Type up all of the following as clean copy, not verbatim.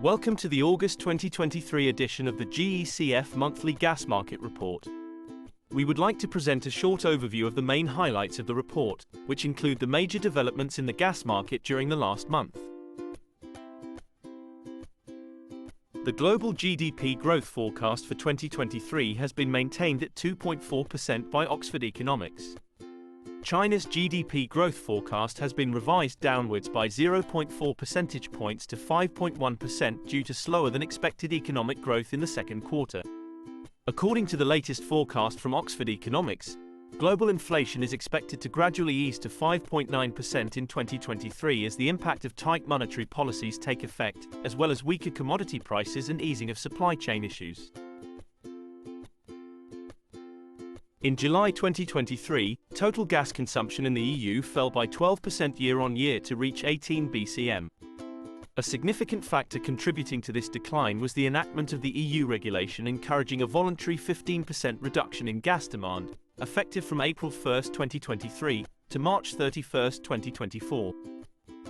Welcome to the August 2023 edition of the GECF Monthly Gas Market Report. We would like to present a short overview of the main highlights of the report, which include the major developments in the gas market during the last month. The global GDP growth forecast for 2023 has been maintained at 2.4% by Oxford Economics. China's GDP growth forecast has been revised downwards by 0.4 percentage points to 5.1% due to slower than expected economic growth in the second quarter. According to the latest forecast from Oxford Economics, global inflation is expected to gradually ease to 5.9% in 2023 as the impact of tight monetary policies take effect, as well as weaker commodity prices and easing of supply chain issues. In July 2023, total gas consumption in the EU fell by 12% year-on-year to reach 18 BCM. A significant factor contributing to this decline was the enactment of the EU regulation encouraging a voluntary 15% reduction in gas demand, effective from April 1, 2023, to March 31, 2024.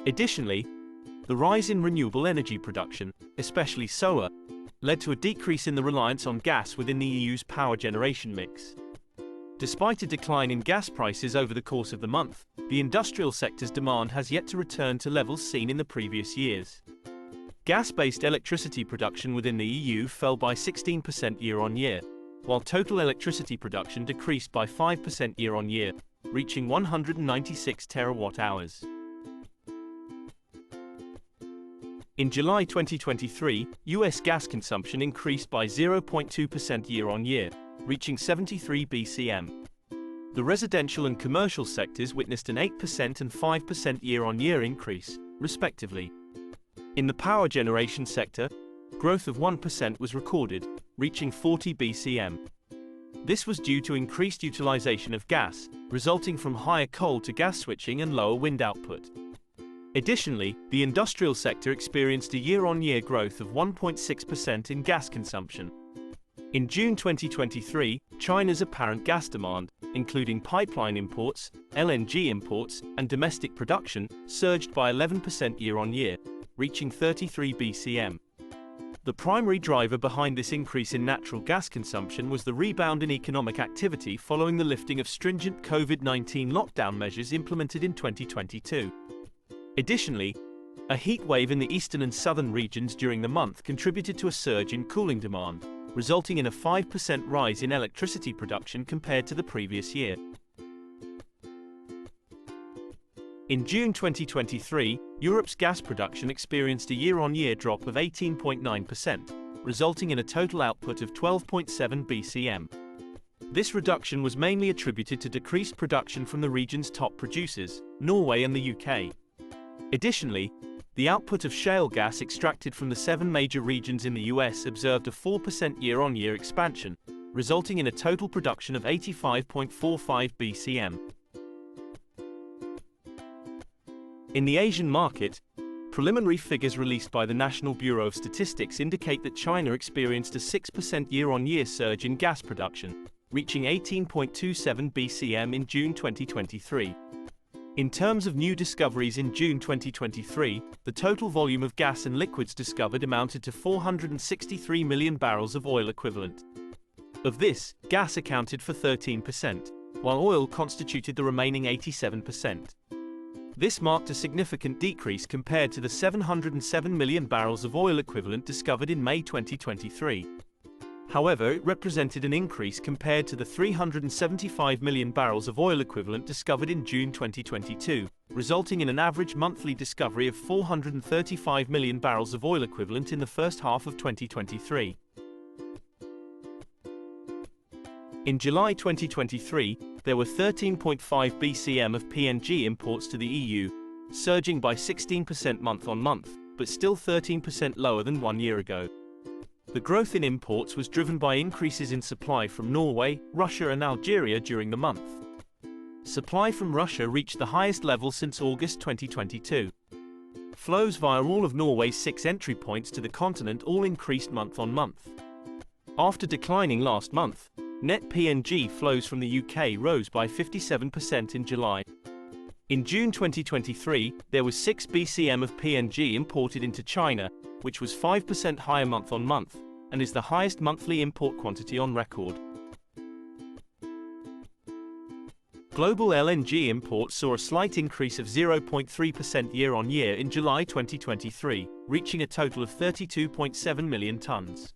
Additionally, the rise in renewable energy production, especially solar, led to a decrease in the reliance on gas within the EU's power generation mix. Despite a decline in gas prices over the course of the month, the industrial sector's demand has yet to return to levels seen in the previous years. Gas-based electricity production within the EU fell by 16% year-on-year, while total electricity production decreased by 5% year-on-year, reaching 196 terawatt-hours. In July 2023, US gas consumption increased by 0.2% year-on-year, reaching 73 BCM. The residential and commercial sectors witnessed an 8% and 5% year-on-year increase, respectively. In the power generation sector, growth of 1% was recorded, reaching 40 BCM. This was due to increased utilization of gas, resulting from higher coal to gas switching and lower wind output. Additionally, the industrial sector experienced a year-on-year growth of 1.6% in gas consumption. In June 2023, China's apparent gas demand, including pipeline imports, LNG imports, and domestic production, surged by 11% year-on-year, reaching 33 BCM. The primary driver behind this increase in natural gas consumption was the rebound in economic activity following the lifting of stringent COVID-19 lockdown measures implemented in 2022. Additionally, a heat wave in the eastern and southern regions during the month contributed to a surge in cooling demand, resulting in a 5% rise in electricity production compared to the previous year. In June 2023, Europe's gas production experienced a year-on-year drop of 18.9%, resulting in a total output of 12.7 BCM. This reduction was mainly attributed to decreased production from the region's top producers, Norway and the UK. Additionally, the output of shale gas extracted from the 7 major regions in the US observed a 4% year-on-year expansion, resulting in a total production of 85.45 BCM. In the Asian market, preliminary figures released by the National Bureau of Statistics indicate that China experienced a 6% year-on-year surge in gas production, reaching 18.27 BCM in June 2023. In terms of new discoveries in June 2023, the total volume of gas and liquids discovered amounted to 463 million barrels of oil equivalent. Of this, gas accounted for 13%, while oil constituted the remaining 87%. This marked a significant decrease compared to the 707 million barrels of oil equivalent discovered in May 2023. However, it represented an increase compared to the 375 million barrels of oil equivalent discovered in June 2022, resulting in an average monthly discovery of 435 million barrels of oil equivalent in the first half of 2023. In July 2023, there were 13.5 BCM of PNG imports to the EU, surging by 16% month-on-month, but still 13% lower than 1 year ago. The growth in imports was driven by increases in supply from Norway, Russia and Algeria during the month. Supply from Russia reached the highest level since August 2022. Flows via all of Norway's 6 entry points to the continent all increased month-on-month. After declining last month, net PNG flows from the UK rose by 57% in July. In June 2023, there was 6 BCM of PNG imported into China, which was 5% higher month-on-month, and is the highest monthly import quantity on record. Global LNG imports saw a slight increase of 0.3% year-on-year in July 2023, reaching a total of 32.7 million tons.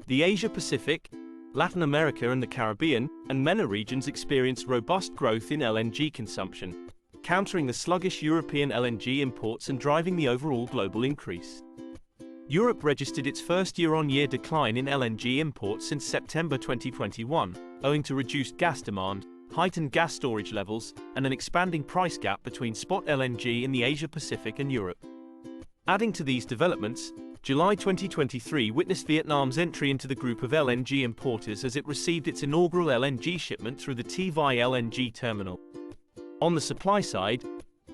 The Asia-Pacific, Latin America and the Caribbean and MENA regions experienced robust growth in LNG consumption, countering the sluggish European LNG imports and driving the overall global increase. Europe registered its first year-on-year decline in LNG imports since September 2021, owing to reduced gas demand, heightened gas storage levels, and an expanding price gap between spot LNG in the Asia-Pacific and Europe. Adding to these developments, July 2023 witnessed Vietnam's entry into the group of LNG importers as it received its inaugural LNG shipment through the T Vai LNG terminal. On the supply side,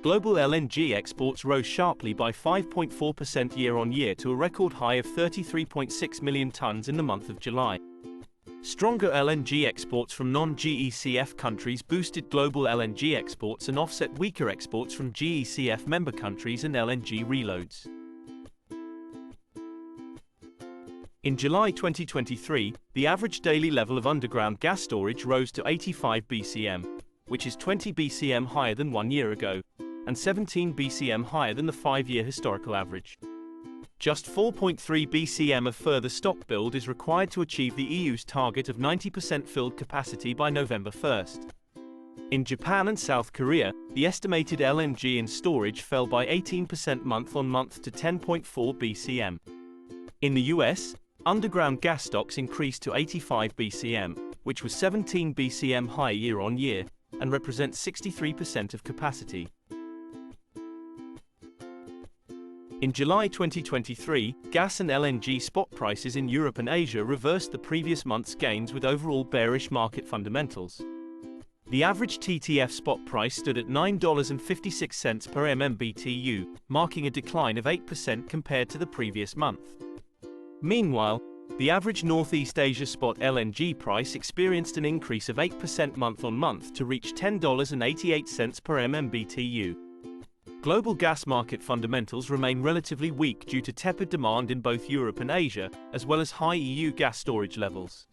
global LNG exports rose sharply by 5.4% year-on-year to a record high of 33.6 million tons in the month of July. Stronger LNG exports from non-GECF countries boosted global LNG exports and offset weaker exports from GECF member countries and LNG reloads. In July 2023, the average daily level of underground gas storage rose to 85 BCM, which is 20 BCM higher than 1 year ago, and 17 BCM higher than the 5-year historical average. Just 4.3 BCM of further stock build is required to achieve the EU's target of 90% filled capacity by November 1st. In Japan and South Korea, the estimated LNG in storage fell by 18% month-on-month to 10.4 BCM. In the US, underground gas stocks increased to 85 BCM, which was 17 BCM higher year-on-year, and represents 63% of capacity. In July 2023, gas and LNG spot prices in Europe and Asia reversed the previous month's gains with overall bearish market fundamentals. The average TTF spot price stood at $9.56 per MMBTU, marking a decline of 8% compared to the previous month. Meanwhile, the average Northeast Asia spot LNG price experienced an increase of 8% month-on-month to reach $10.88 per MMBTU. Global gas market fundamentals remain relatively weak due to tepid demand in both Europe and Asia, as well as high EU gas storage levels.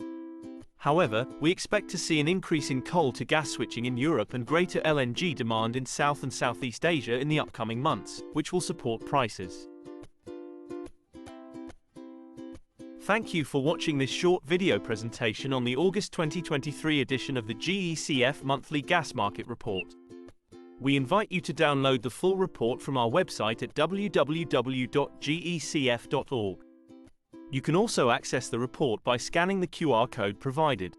However, we expect to see an increase in coal to gas switching in Europe and greater LNG demand in South and Southeast Asia in the upcoming months, which will support prices. Thank you for watching this short video presentation on the August 2023 edition of the GECF Monthly Gas Market Report. We invite you to download the full report from our website at www.gecf.org. You can also access the report by scanning the QR code provided.